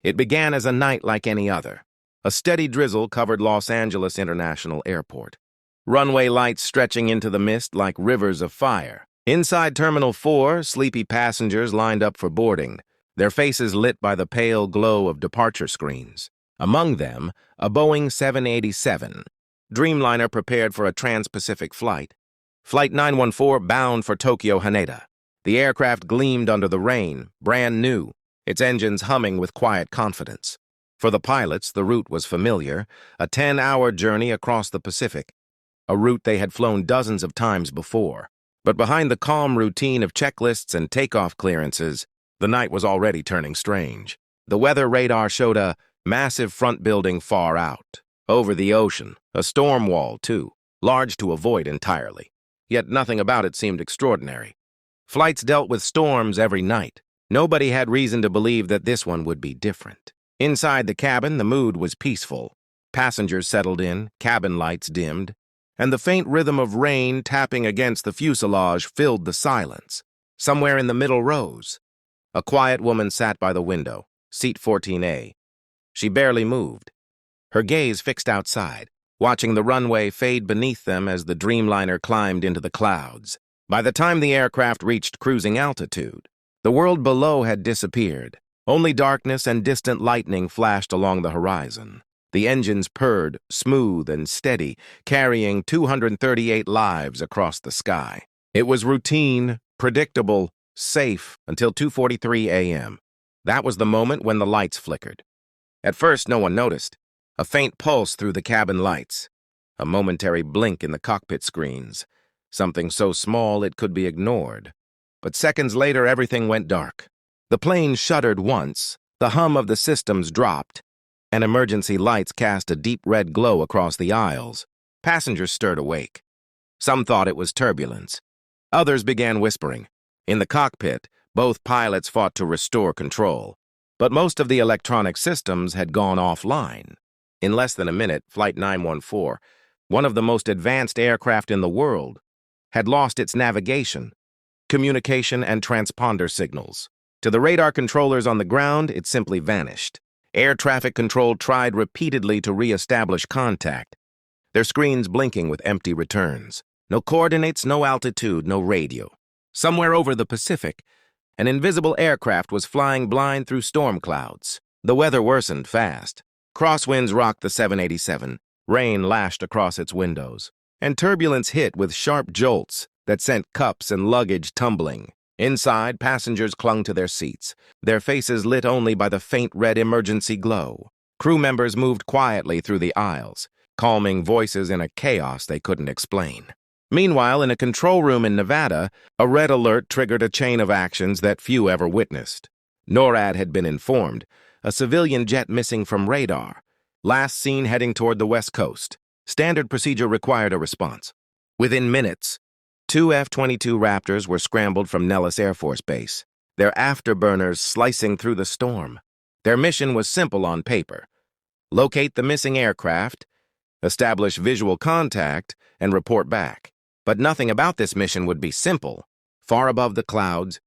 It began as a night like any other. A steady drizzle covered Los Angeles International Airport. Runway lights stretching into the mist like rivers of fire. Inside Terminal 4, sleepy passengers lined up for boarding, their faces lit by the pale glow of departure screens. Among them, a Boeing 787, Dreamliner prepared for a trans-Pacific flight. Flight 914 bound for Tokyo Haneda. The aircraft gleamed under the rain, brand new, its engines humming with quiet confidence. For the pilots, the route was familiar, a 10-hour journey across the Pacific, a route they had flown dozens of times before. But behind the calm routine of checklists and takeoff clearances, the night was already turning strange. The weather radar showed a massive front building far out, over the ocean, a storm wall, too, large to avoid entirely. Yet nothing about it seemed extraordinary. Flights dealt with storms every night. Nobody had reason to believe that this one would be different. Inside the cabin, the mood was peaceful. Passengers settled in, cabin lights dimmed, and the faint rhythm of rain tapping against the fuselage filled the silence. Somewhere in the middle rows, a quiet woman sat by the window, seat 14A. She barely moved, her gaze fixed outside, watching the runway fade beneath them as the Dreamliner climbed into the clouds. By the time the aircraft reached cruising altitude, the world below had disappeared. Only darkness and distant lightning flashed along the horizon. The engines purred, smooth and steady, carrying 238 lives across the sky. It was routine, predictable, safe until 2:43 a.m. That was the moment when the lights flickered. At first, no one noticed. A faint pulse through the cabin lights, a momentary blink in the cockpit screens, something so small it could be ignored. But seconds later, everything went dark. The plane shuddered once, the hum of the systems dropped, and emergency lights cast a deep red glow across the aisles. Passengers stirred awake. Some thought it was turbulence. Others began whispering. In the cockpit, both pilots fought to restore control, but most of the electronic systems had gone offline. In less than a minute, Flight 914, one of the most advanced aircraft in the world, had lost its navigation, communication, and transponder signals. To the radar controllers on the ground, it simply vanished. Air traffic control tried repeatedly to re-establish contact, their screens blinking with empty returns. No coordinates, no altitude, no radio. Somewhere over the Pacific, an invisible aircraft was flying blind through storm clouds. The weather worsened fast. Crosswinds rocked the 787, rain lashed across its windows, and turbulence hit with sharp jolts that sent cups and luggage tumbling. Inside, passengers clung to their seats, their faces lit only by the faint red emergency glow. Crew members moved quietly through the aisles, calming voices in a chaos they couldn't explain. Meanwhile, in a control room in Nevada, a red alert triggered a chain of actions that few ever witnessed. NORAD had been informed, a civilian jet missing from radar, last seen heading toward the West Coast. Standard procedure required a response. Within minutes, 2 F-22 Raptors were scrambled from Nellis Air Force Base, their afterburners slicing through the storm. Their mission was simple on paper: locate the missing aircraft, establish visual contact, and report back. But nothing about this mission would be simple. Far above the clouds,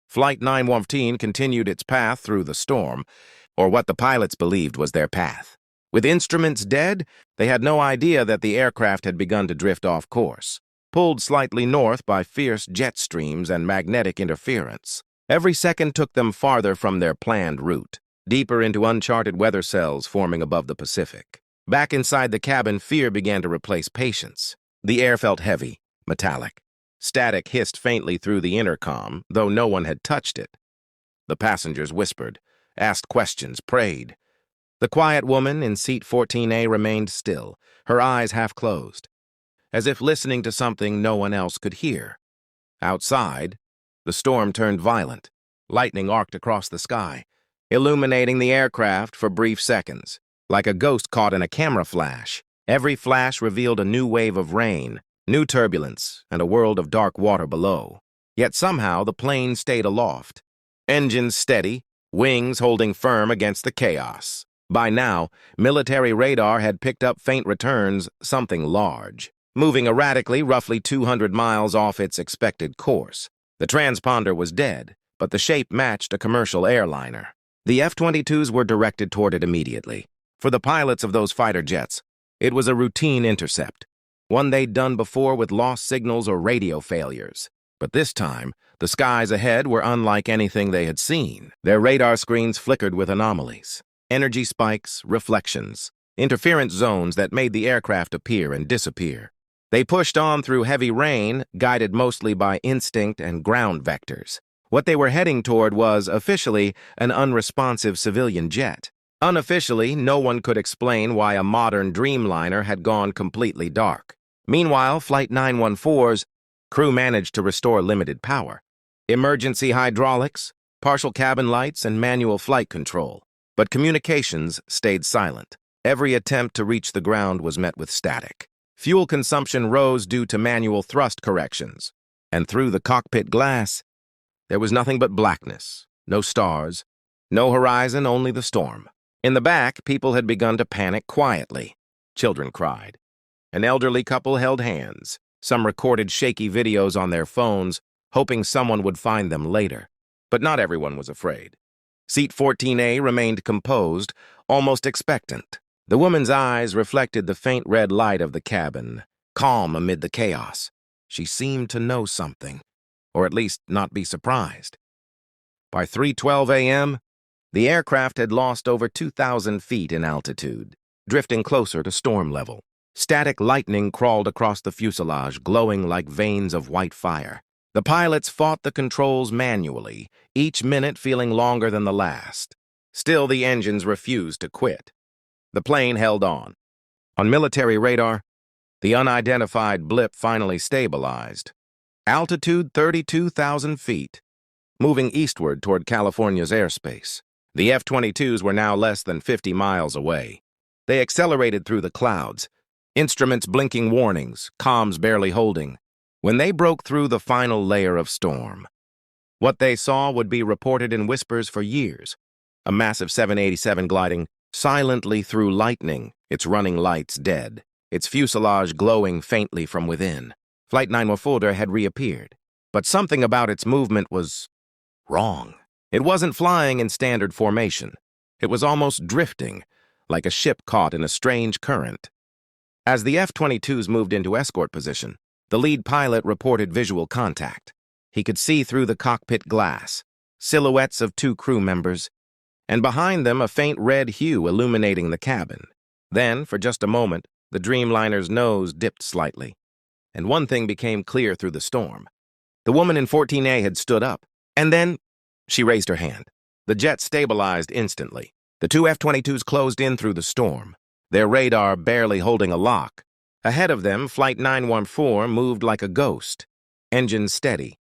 Flight 914 continued its path through the storm, or what the pilots believed was their path. With instruments dead, they had no idea that the aircraft had begun to drift off course, pulled slightly north by fierce jet streams and magnetic interference. Every second took them farther from their planned route, deeper into uncharted weather cells forming above the Pacific. Back inside the cabin, fear began to replace patience. The air felt heavy, metallic. Static hissed faintly through the intercom, though no one had touched it. The passengers whispered, asked questions, prayed. The quiet woman in seat 14A remained still, her eyes half closed, as if listening to something no one else could hear. Outside, the storm turned violent. Lightning arced across the sky, illuminating the aircraft for brief seconds, like a ghost caught in a camera flash. Every flash revealed a new wave of rain, new turbulence, and a world of dark water below. Yet somehow the plane stayed aloft, engines steady, wings holding firm against the chaos. By now, military radar had picked up faint returns, something large, moving erratically roughly 200 miles off its expected course. The transponder was dead, but the shape matched a commercial airliner. The F-22s were directed toward it immediately. For the pilots of those fighter jets, it was a routine intercept, one they'd done before with lost signals or radio failures. But this time, the skies ahead were unlike anything they had seen. Their radar screens flickered with anomalies, energy spikes, reflections, interference zones that made the aircraft appear and disappear. They pushed on through heavy rain, guided mostly by instinct and ground vectors. What they were heading toward was, officially, an unresponsive civilian jet. Unofficially, no one could explain why a modern Dreamliner had gone completely dark. Meanwhile, Flight 914's crew managed to restore limited power. Emergency hydraulics, partial cabin lights, and manual flight control. But communications stayed silent. Every attempt to reach the ground was met with static. Fuel consumption rose due to manual thrust corrections. And through the cockpit glass, there was nothing but blackness, no stars, no horizon, only the storm. In the back, people had begun to panic quietly. Children cried. An elderly couple held hands. Some recorded shaky videos on their phones, hoping someone would find them later. But not everyone was afraid. Seat 14A remained composed, almost expectant. The woman's eyes reflected the faint red light of the cabin, calm amid the chaos. She seemed to know something, or at least not be surprised. By 3:12 a.m., the aircraft had lost over 2,000 feet in altitude, drifting closer to storm level. Static lightning crawled across the fuselage, glowing like veins of white fire. The pilots fought the controls manually, each minute feeling longer than the last. Still, the engines refused to quit. The plane held on. On military radar, the unidentified blip finally stabilized. Altitude 32,000 feet, moving eastward toward California's airspace. The F-22s were now less than 50 miles away. They accelerated through the clouds, instruments blinking warnings, comms barely holding. When they broke through the final layer of storm, what they saw would be reported in whispers for years. A massive 787 gliding silently through lightning, its running lights dead, its fuselage glowing faintly from within. Flight 914 had reappeared, but something about its movement was wrong. It wasn't flying in standard formation. It was almost drifting, like a ship caught in a strange current. As the F-22s moved into escort position, the lead pilot reported visual contact. He could see through the cockpit glass, silhouettes of two crew members, and behind them a faint red hue illuminating the cabin. Then, for just a moment, the Dreamliner's nose dipped slightly, and one thing became clear through the storm. The woman in 14A had stood up, and then she raised her hand. The jet stabilized instantly. The two F-22s closed in through the storm, their radar barely holding a lock. Ahead of them, Flight 914 moved like a ghost, engines steady,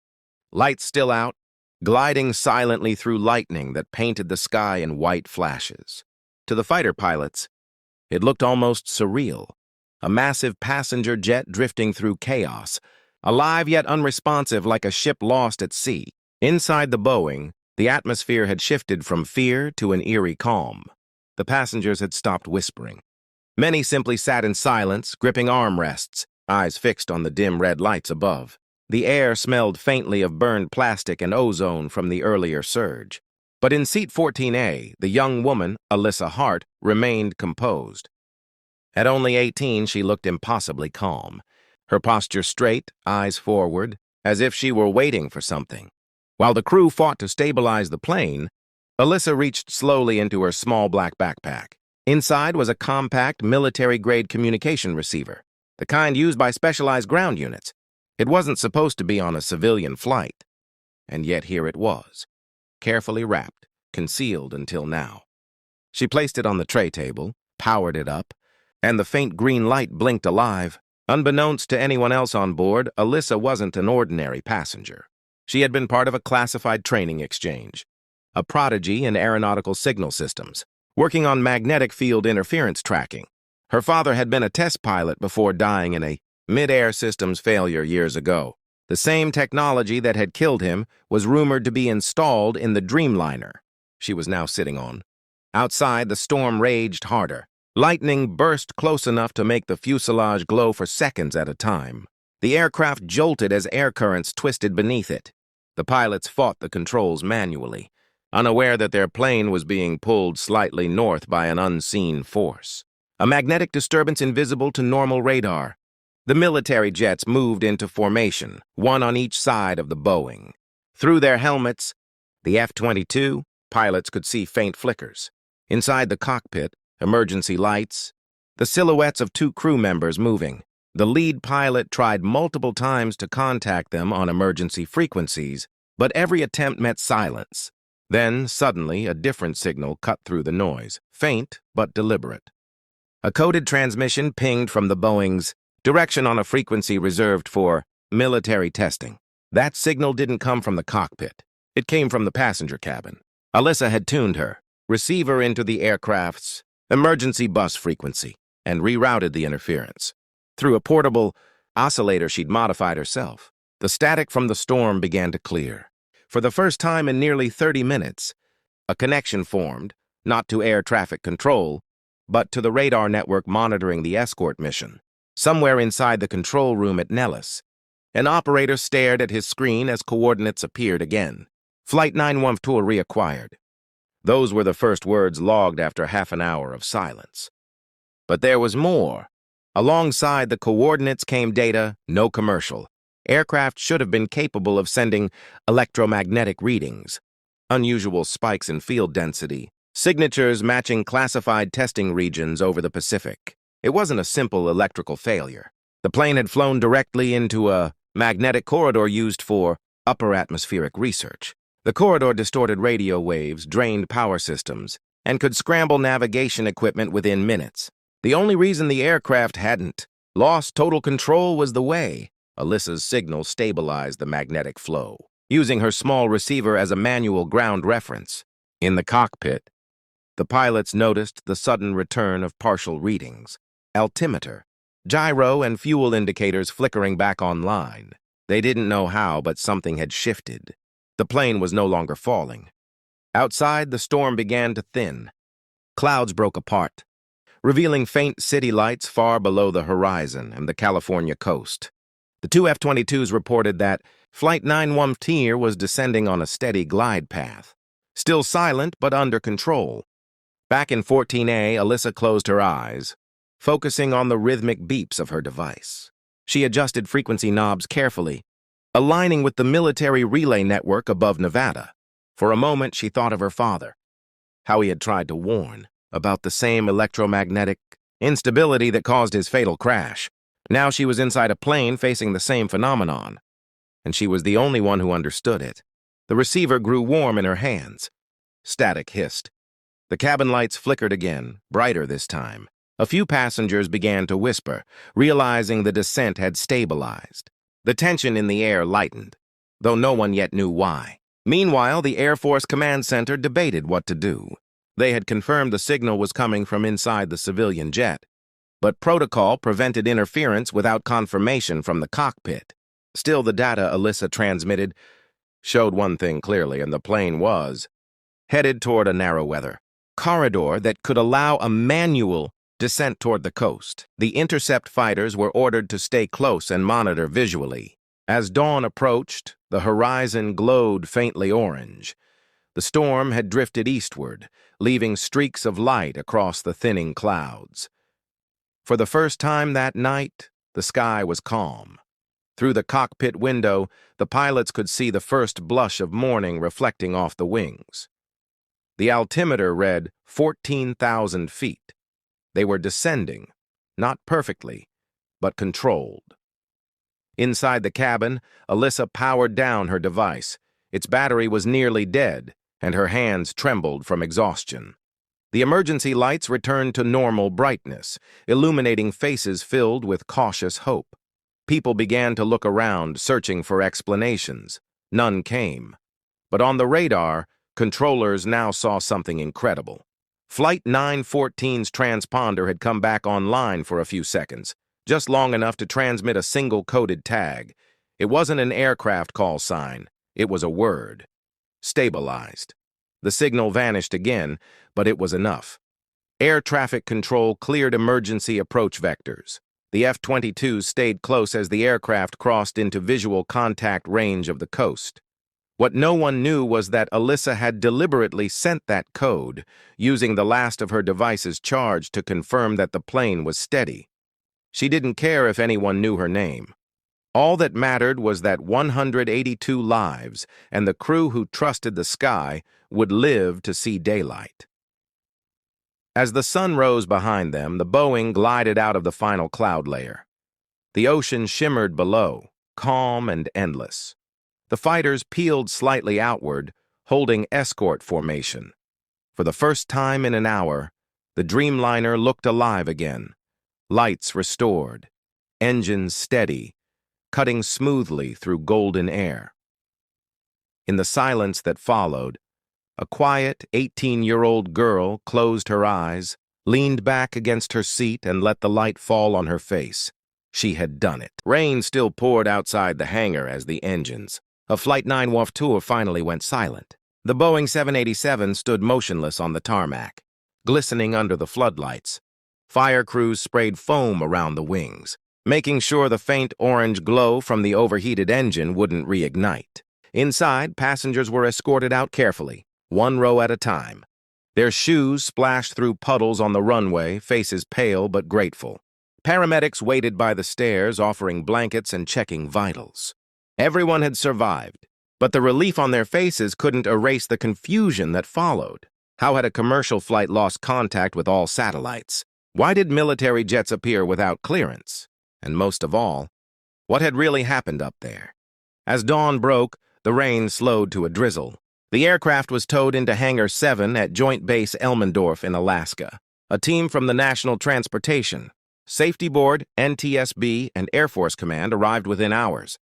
lights still out, gliding silently through lightning that painted the sky in white flashes. To the fighter pilots, it looked almost surreal. A massive passenger jet drifting through chaos, alive yet unresponsive like a ship lost at sea. Inside the Boeing, the atmosphere had shifted from fear to an eerie calm. The passengers had stopped whispering. Many simply sat in silence, gripping armrests, eyes fixed on the dim red lights above. The air smelled faintly of burned plastic and ozone from the earlier surge. But in seat 14A, the young woman, Alyssa Hart, remained composed. At only 18, she looked impossibly calm, her posture straight, eyes forward, as if she were waiting for something. While the crew fought to stabilize the plane, Alyssa reached slowly into her small black backpack. Inside was a compact, military-grade communication receiver, the kind used by specialized ground units. It wasn't supposed to be on a civilian flight, and yet here it was, carefully wrapped, concealed until now. She placed it on the tray table, powered it up, and the faint green light blinked alive. Unbeknownst to anyone else on board, Alyssa wasn't an ordinary passenger. She had been part of a classified training exchange, a prodigy in aeronautical signal systems, working on magnetic field interference tracking. Her father had been a test pilot before dying in a mid-air systems failure years ago. The same technology that had killed him was rumored to be installed in the Dreamliner she was now sitting on. Outside, the storm raged harder. Lightning burst close enough to make the fuselage glow for seconds at a time. The aircraft jolted as air currents twisted beneath it. The pilots fought the controls manually, unaware that their plane was being pulled slightly north by an unseen force. A magnetic disturbance invisible to normal radar. The military jets moved into formation, one on each side of the Boeing. Through their helmets, the F-22 pilots could see faint flickers. Inside the cockpit, emergency lights, the silhouettes of two crew members moving. The lead pilot tried multiple times to contact them on emergency frequencies, but every attempt met silence. Then, suddenly, a different signal cut through the noise, faint but deliberate. A coded transmission pinged from the Boeing's direction on a frequency reserved for military testing. That signal didn't come from the cockpit. It came from the passenger cabin. Alyssa had tuned her receiver into the aircraft's emergency bus frequency and rerouted the interference. Through a portable oscillator she'd modified herself, the static from the storm began to clear. For the first time in nearly 30 minutes, a connection formed, not to air traffic control, but to the radar network monitoring the escort mission. Somewhere inside the control room at Nellis, an operator stared at his screen as coordinates appeared again. Flight 912 reacquired. Those were the first words logged after half an hour of silence. But there was more. Alongside the coordinates came data, no commercial. Aircraft should have been capable of sending electromagnetic readings, unusual spikes in field density, signatures matching classified testing regions over the Pacific. It wasn't a simple electrical failure. The plane had flown directly into a magnetic corridor used for upper atmospheric research. The corridor distorted radio waves, drained power systems, and could scramble navigation equipment within minutes. The only reason the aircraft hadn't lost total control was the way Alyssa's signal stabilized the magnetic flow, using her small receiver as a manual ground reference. In the cockpit, the pilots noticed the sudden return of partial readings. Altimeter, gyro, and fuel indicators flickering back online. They didn't know how, but something had shifted. The plane was no longer falling. Outside, the storm began to thin. Clouds broke apart, revealing faint city lights far below the horizon and the California coast. The two F-22s reported that Flight 912 was descending on a steady glide path, still silent but under control. Back in 14A, Alyssa closed her eyes, focusing on the rhythmic beeps of her device. She adjusted frequency knobs carefully, aligning with the military relay network above Nevada. For a moment, she thought of her father, how he had tried to warn about the same electromagnetic instability that caused his fatal crash. Now she was inside a plane facing the same phenomenon, and she was the only one who understood it. The receiver grew warm in her hands. Static hissed. The cabin lights flickered again, brighter this time. A few passengers began to whisper, realizing the descent had stabilized. The tension in the air lightened, though no one yet knew why. Meanwhile, the Air Force Command Center debated what to do. They had confirmed the signal was coming from inside the civilian jet, but protocol prevented interference without confirmation from the cockpit. Still, the data Alyssa transmitted showed one thing clearly, and the plane was headed toward a narrow weather corridor that could allow a manual descent toward the coast. The intercept fighters were ordered to stay close and monitor visually. As dawn approached, the horizon glowed faintly orange. The storm had drifted eastward, leaving streaks of light across the thinning clouds. For the first time that night, the sky was calm. Through the cockpit window, the pilots could see the first blush of morning reflecting off the wings. The altimeter read 14,000 feet. They were descending, not perfectly, but controlled. Inside the cabin, Alyssa powered down her device. Its battery was nearly dead, and her hands trembled from exhaustion. The emergency lights returned to normal brightness, illuminating faces filled with cautious hope. People began to look around, searching for explanations. None came. But on the radar, controllers now saw something incredible. Flight 914's transponder had come back online for a few seconds, just long enough to transmit a single coded tag. It wasn't an aircraft call sign. It was a word. Stabilized. The signal vanished again, but it was enough. Air traffic control cleared emergency approach vectors. The F-22s stayed close as the aircraft crossed into visual contact range of the coast. What no one knew was that Alyssa had deliberately sent that code, using the last of her device's charge to confirm that the plane was steady. She didn't care if anyone knew her name. All that mattered was that 182 lives and the crew who trusted the sky would live to see daylight. As the sun rose behind them, the Boeing glided out of the final cloud layer. The ocean shimmered below, calm and endless. The fighters peeled slightly outward, holding escort formation. For the first time in an hour, the Dreamliner looked alive again. Lights restored, engines steady, cutting smoothly through golden air. In the silence that followed, a quiet 18-year-old girl closed her eyes, leaned back against her seat, and let the light fall on her face. She had done it. Rain still poured outside the hangar as the engines of Flight 9 tour finally went silent. The Boeing 787 stood motionless on the tarmac, glistening under the floodlights. Fire crews sprayed foam around the wings, making sure the faint orange glow from the overheated engine wouldn't reignite. Inside, passengers were escorted out carefully, one row at a time. Their shoes splashed through puddles on the runway, faces pale but grateful. Paramedics waited by the stairs, offering blankets and checking vitals. Everyone had survived, but the relief on their faces couldn't erase the confusion that followed. How had a commercial flight lost contact with all satellites? Why did military jets appear without clearance? And most of all, what had really happened up there? As dawn broke, the rain slowed to a drizzle. The aircraft was towed into Hangar 7 at Joint Base Elmendorf in Alaska. A team from the National Transportation, Safety Board, NTSB, and Air Force Command arrived within hours.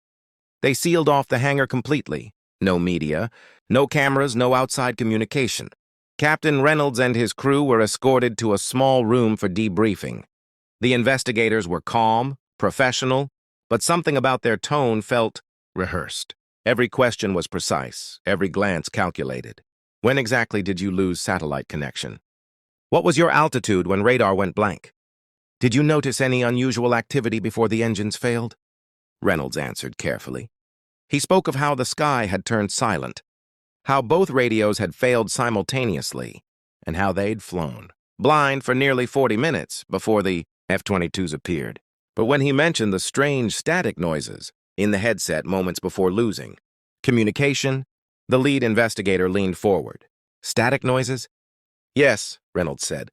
They sealed off the hangar completely. No media, no cameras, no outside communication. Captain Reynolds and his crew were escorted to a small room for debriefing. The investigators were calm, professional, but something about their tone felt rehearsed. Every question was precise, every glance calculated. When exactly did you lose satellite connection? What was your altitude when radar went blank? Did you notice any unusual activity before the engines failed? Reynolds answered carefully. He spoke of how the sky had turned silent, how both radios had failed simultaneously, and how they'd flown blind for nearly 40 minutes before the F-22s appeared. But when he mentioned the strange static noises in the headset moments before losing communication, the lead investigator leaned forward. Static noises? Yes, Reynolds said.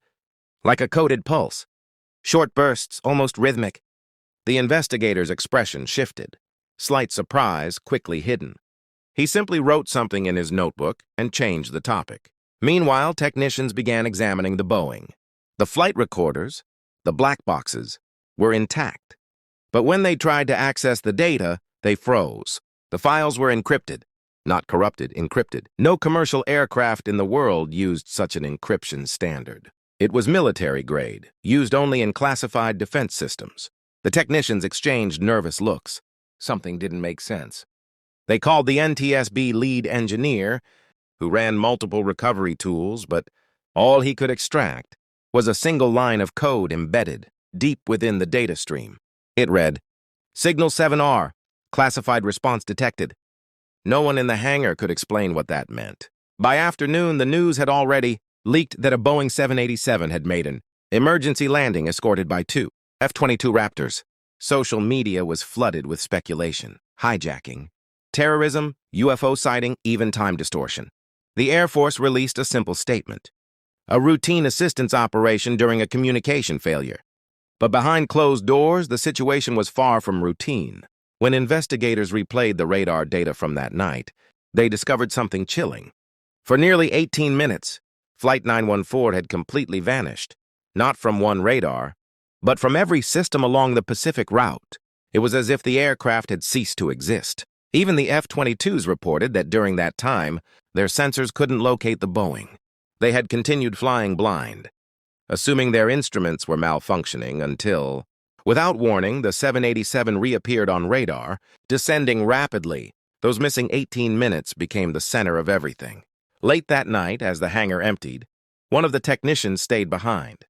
Like a coded pulse. Short bursts, almost rhythmic. The investigator's expression shifted. Slight surprise, quickly hidden. He simply wrote something in his notebook and changed the topic. Meanwhile, technicians began examining the Boeing. The flight recorders, the black boxes, were intact. But when they tried to access the data, they froze. The files were encrypted. Not corrupted, encrypted. No commercial aircraft in the world used such an encryption standard. It was military grade, used only in classified defense systems. The technicians exchanged nervous looks. Something didn't make sense. They called the NTSB lead engineer, who ran multiple recovery tools, but all he could extract was a single line of code embedded deep within the data stream. It read, Signal 7R, classified response detected. No one in the hangar could explain what that meant. By afternoon, the news had already leaked that a Boeing 787 had made an emergency landing escorted by 2 F-22 Raptors. Social media was flooded with speculation, hijacking, terrorism, UFO sighting, even time distortion. The Air Force released a simple statement. A routine assistance operation during a communication failure. But behind closed doors, the situation was far from routine. When investigators replayed the radar data from that night, they discovered something chilling. For nearly 18 minutes, Flight 914 had completely vanished, not from one radar, but from every system along the Pacific route. It was as if the aircraft had ceased to exist. Even the F-22s reported that during that time, their sensors couldn't locate the Boeing. They had continued flying blind, assuming their instruments were malfunctioning until, without warning, the 787 reappeared on radar, descending rapidly. Those missing 18 minutes became the center of everything. Late that night, as the hangar emptied, one of the technicians stayed behind.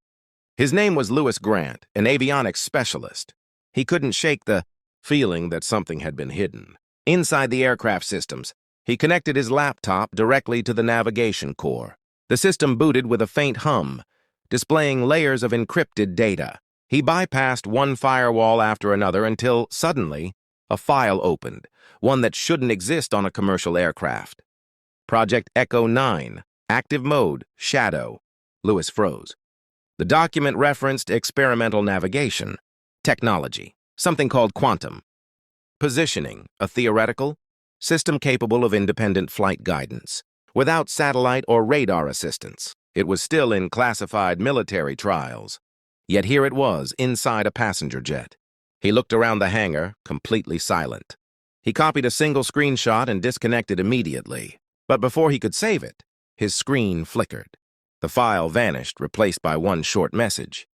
His name was Lewis Grant, an avionics specialist. He couldn't shake the feeling that something had been hidden. Inside the aircraft systems, He connected his laptop directly to the navigation core. The system booted with a faint hum, displaying layers of encrypted data. He bypassed one firewall after another until, suddenly, a file opened, one that shouldn't exist on a commercial aircraft. Project Echo 9, active mode, shadow. Lewis froze. The document referenced experimental navigation, technology, something called quantum. Positioning, a theoretical system capable of independent flight guidance, without satellite or radar assistance. It was still in classified military trials. Yet here it was, inside a passenger jet. He looked around the hangar, completely silent. He copied a single screenshot and disconnected immediately. But before he could save it, his screen flickered. The file vanished, replaced by one short message.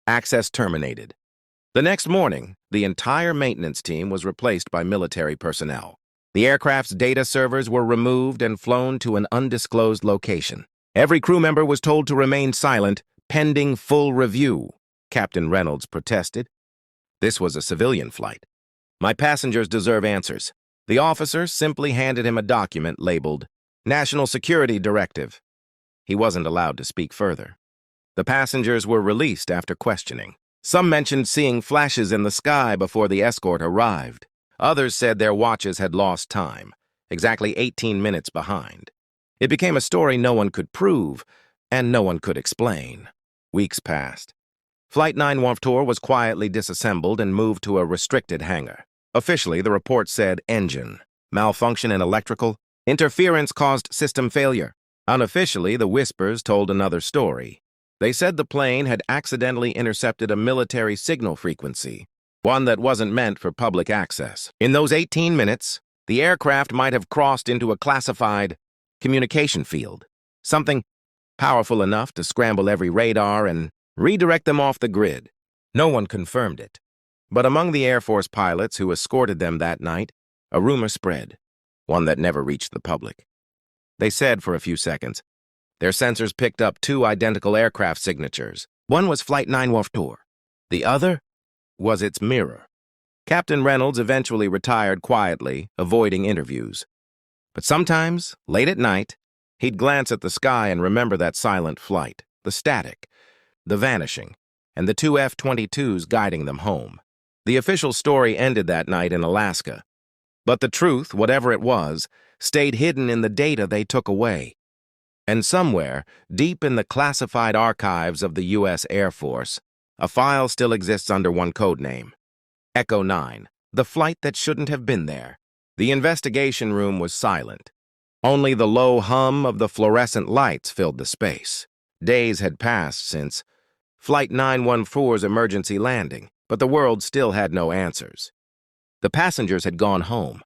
Access terminated. The next morning, the entire maintenance team was replaced by military personnel. The aircraft's data servers were removed and flown to an undisclosed location. Every crew member was told to remain silent, pending full review. Captain Reynolds protested. This was a civilian flight. My passengers deserve answers. The officer simply handed him a document labeled National Security Directive. He wasn't allowed to speak further. The passengers were released after questioning. Some mentioned seeing flashes in the sky before the escort arrived. Others said their watches had lost time, exactly 18 minutes behind. It became a story no one could prove, and no one could explain. Weeks passed. Flight 914 was quietly disassembled and moved to a restricted hangar. Officially, the report said engine, malfunction in electrical, interference caused system failure. Unofficially, the whispers told another story. They said the plane had accidentally intercepted a military signal frequency, one that wasn't meant for public access. In those 18 minutes, the aircraft might have crossed into a classified communication field, something powerful enough to scramble every radar and redirect them off the grid. No one confirmed it. But among the Air Force pilots who escorted them that night, a rumor spread, one that never reached the public. They said for a few seconds, their sensors picked up two identical aircraft signatures. One was Flight 914. The other was its mirror. Captain Reynolds eventually retired quietly, avoiding interviews. But sometimes, late at night, he'd glance at the sky and remember that silent flight, the static, the vanishing, and the two F-22s guiding them home. The official story ended that night in Alaska. But the truth, whatever it was, stayed hidden in the data they took away. And somewhere, deep in the classified archives of the U.S. Air Force, a file still exists under one code name. Echo 9, the flight that shouldn't have been there. The investigation room was silent. Only the low hum of the fluorescent lights filled the space. Days had passed since Flight 914's emergency landing, but the world still had no answers. The passengers had gone home.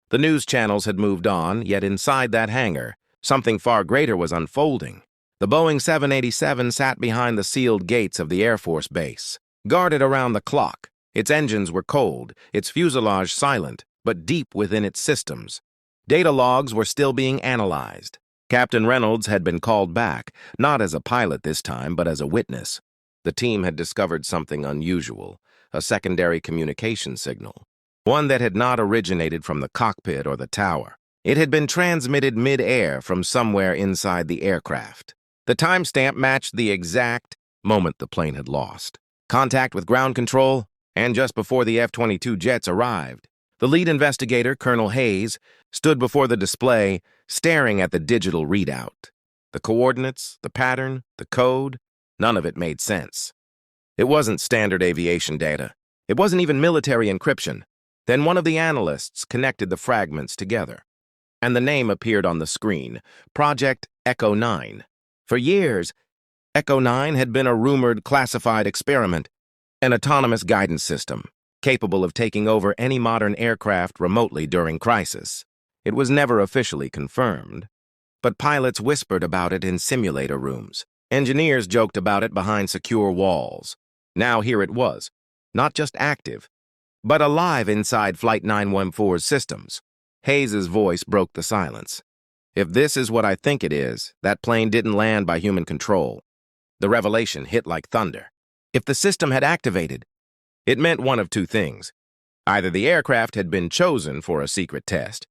The news channels had moved on, yet inside that hangar, something far greater was unfolding. The Boeing 787 sat behind the sealed gates of the Air Force Base, guarded around the clock. Its engines were cold, its fuselage silent, but deep within its systems. Data logs were still being analyzed. Captain Reynolds had been called back, not as a pilot this time, but as a witness. The team had discovered something unusual, a secondary communication signal, one that had not originated from the cockpit or the tower. It had been transmitted mid-air from somewhere inside the aircraft. The timestamp matched the exact moment the plane had lost. Contact with ground control, and just before the F-22 jets arrived. The lead investigator, Colonel Hayes, stood before the display, staring at the digital readout. The coordinates, the pattern, the code, none of it made sense. It wasn't standard aviation data. It wasn't even military encryption. Then one of the analysts connected the fragments together, and the name appeared on the screen, Project Echo 9. For years, Echo 9 had been a rumored classified experiment, an autonomous guidance system, capable of taking over any modern aircraft remotely during crisis. It was never officially confirmed, but pilots whispered about it in simulator rooms. Engineers joked about it behind secure walls. Now here it was, not just active, but alive inside Flight 914's systems. Hayes's voice broke the silence. If this is what I think it is, that plane didn't land by human control. The revelation hit like thunder. If the system had activated, it meant one of two things. Either the aircraft had been chosen for a secret test,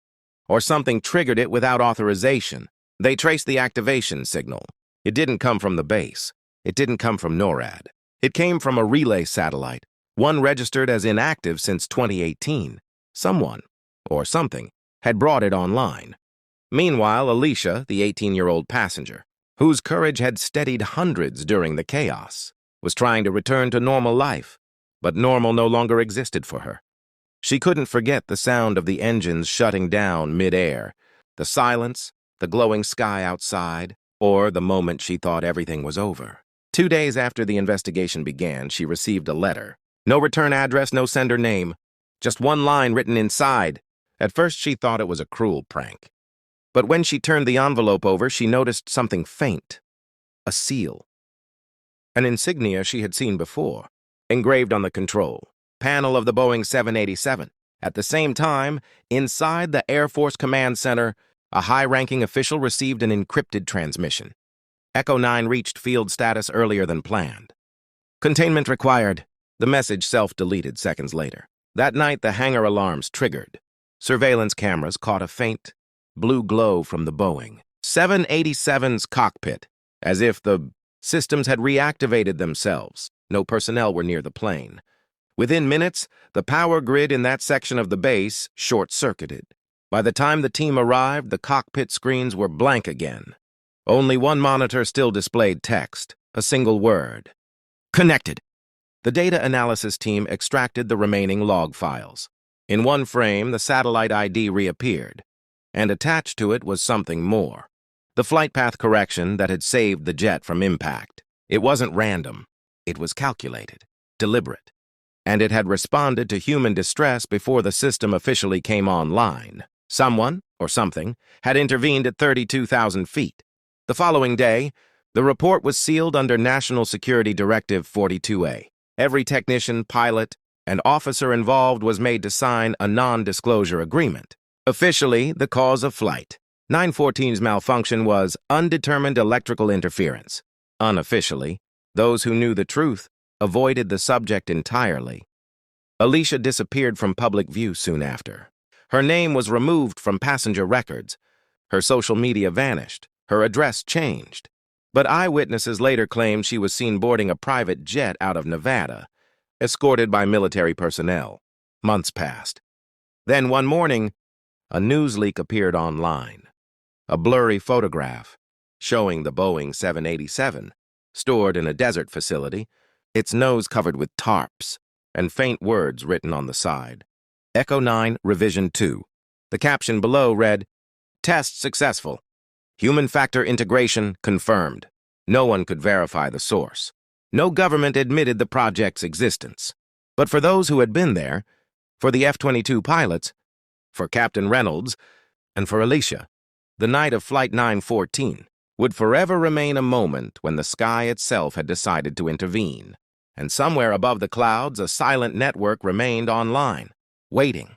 or something triggered it without authorization. They traced the activation signal. It didn't come from the base. It didn't come from NORAD. It came from a relay satellite, one registered as inactive since 2018. Someone, or something, had brought it online. Meanwhile, Alicia, the 18-year-old passenger, whose courage had steadied hundreds during the chaos, was trying to return to normal life, but normal no longer existed for her. She couldn't forget the sound of the engines shutting down mid-air, the silence, the glowing sky outside, or the moment she thought everything was over. 2 days after the investigation began, she received a letter. No return address, no sender name. Just one line written inside. At first, she thought it was a cruel prank. But when she turned the envelope over, she noticed something faint. A seal. An insignia she had seen before, engraved on the control panel of the Boeing 787. At the same time, inside the Air Force Command Center, a high-ranking official received an encrypted transmission. Echo 9 reached field status earlier than planned. Containment required. The message self-deleted seconds later. That night, the hangar alarms triggered. Surveillance cameras caught a faint blue glow from the Boeing 787's cockpit, as if the systems had reactivated themselves. No personnel were near the plane. Within minutes, the power grid in that section of the base short-circuited. By the time the team arrived, the cockpit screens were blank again. Only one monitor still displayed text, a single word. Connected. The data analysis team extracted the remaining log files. In one frame, the satellite ID reappeared, and attached to it was something more. The flight path correction that had saved the jet from impact. It wasn't random. It was calculated, deliberate. And it had responded to human distress before the system officially came online. Someone, or something, had intervened at 32,000 feet. The following day, the report was sealed under National Security Directive 42A. Every technician, pilot, and officer involved was made to sign a non-disclosure agreement. Officially, the cause of flight 914's malfunction was undetermined electrical interference. Unofficially, those who knew the truth avoided the subject entirely. Alicia disappeared from public view soon after. Her name was removed from passenger records. Her social media vanished. Her address changed. But eyewitnesses later claimed she was seen boarding a private jet out of Nevada, escorted by military personnel. Months passed. Then one morning, a news leak appeared online. A blurry photograph showing the Boeing 787, stored in a desert facility, its nose covered with tarps, and faint words written on the side. Echo 9, Revision 2. The caption below read, "Test successful. Human factor integration confirmed." No one could verify the source. No government admitted the project's existence. But for those who had been there, for the F-22 pilots, for Captain Reynolds, and for Alicia, the night of Flight 914 would forever remain a moment when the sky itself had decided to intervene. And somewhere above the clouds, a silent network remained online, waiting.